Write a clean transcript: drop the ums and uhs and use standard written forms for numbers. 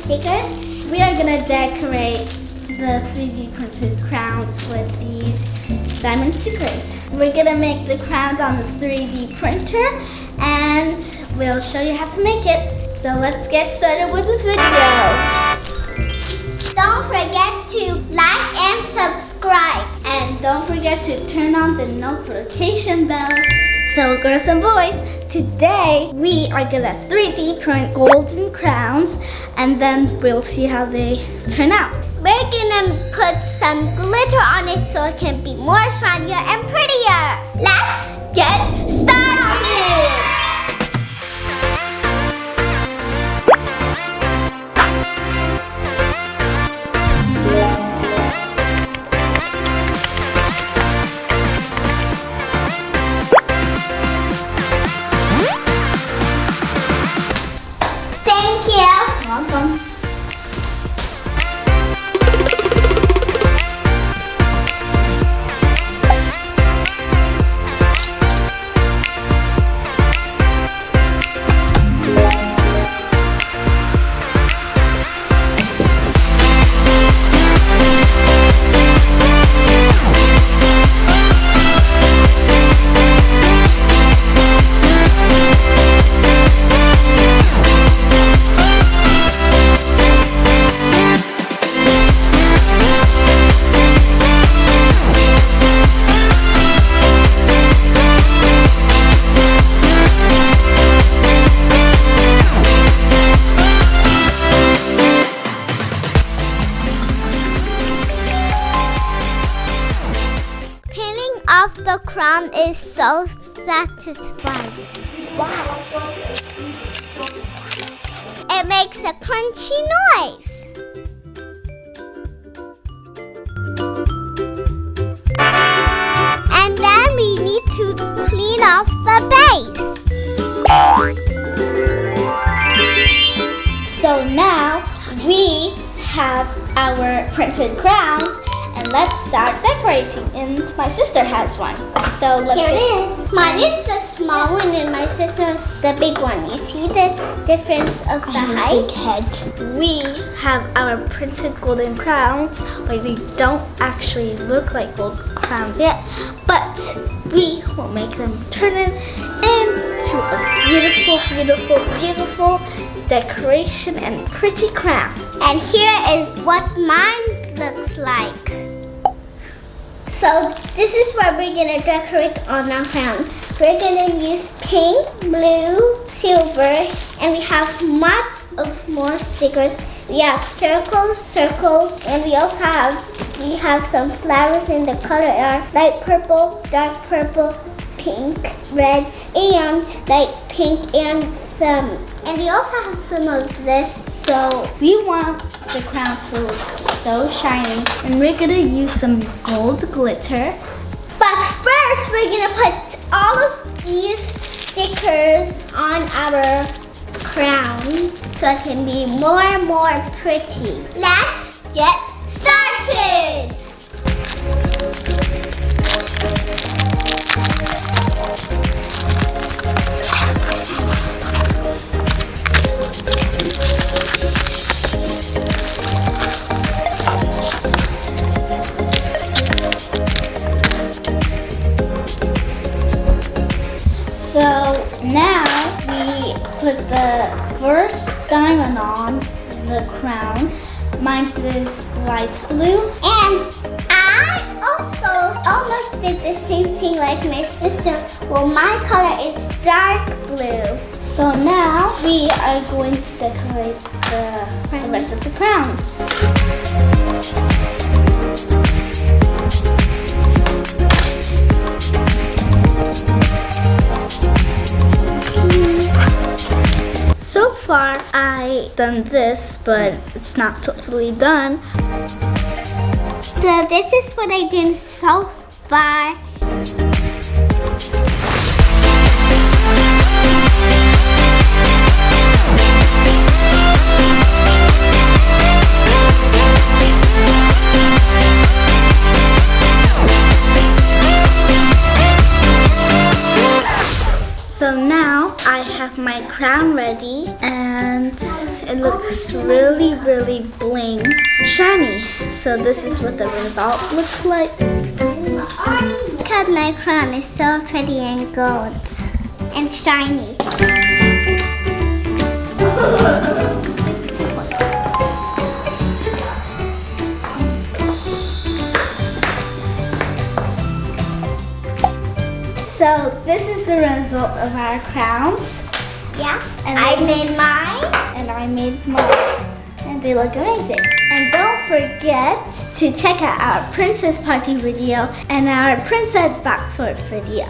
stickers. We are gonna decorate the 3D printed crowns with these diamond stickers. We're gonna make the crowns on the 3D printer and we'll show you how to make it. So let's get started with this video. Don't forget to like and subscribe. And don't forget to turn on the notification bells. So girls and boys, today we are gonna 3D print golden crowns and then we'll see how they turn out. We're gonna put some glitter on it so it can be more shinier and prettier. Let's get started! Thank you. Welcome. Off the crown is so satisfying. Wow. It makes a crunchy noise. And then we need to clean off the base. So now we have our printed crowns. And let's start decorating. And my sister has one. So let's Here it is. Mine is the small one and my sister's the big one. You see the difference of the height? Big head. We have our printed golden crowns, but they don't actually look like gold crowns yet. But we will make them turn it into a beautiful, beautiful, beautiful decoration and pretty crown. And here is what mine looks like. So this is what we're gonna decorate on our crown. We're gonna use pink, blue, silver, and we have lots of more stickers. We have circles, and we also have some flowers in the color are light purple, dark purple, pink, red, and light pink, and we also have some of this. So we want the crown to look so shiny, and we're gonna use some gold glitter. But first, we're gonna put all of these stickers on our crown so it can be more and more pretty. Let's get started! So now we put the first diamond on the crown. Mine is light blue. And I also almost did the same thing like my sister. Well, my color is dark blue. So now we are going to decorate the rest of the crowns. So far, I've done this, but it's not totally done. So this is what I did so far. So now I have my crown ready and it looks really, really bling shiny. So this is what the result looks like. Because my crown is so pretty and gold and shiny. So this is the result of our crowns. Yeah, And I made mine. And I made mine. And they look amazing. And don't forget to check out our princess party video and our princess box fort video.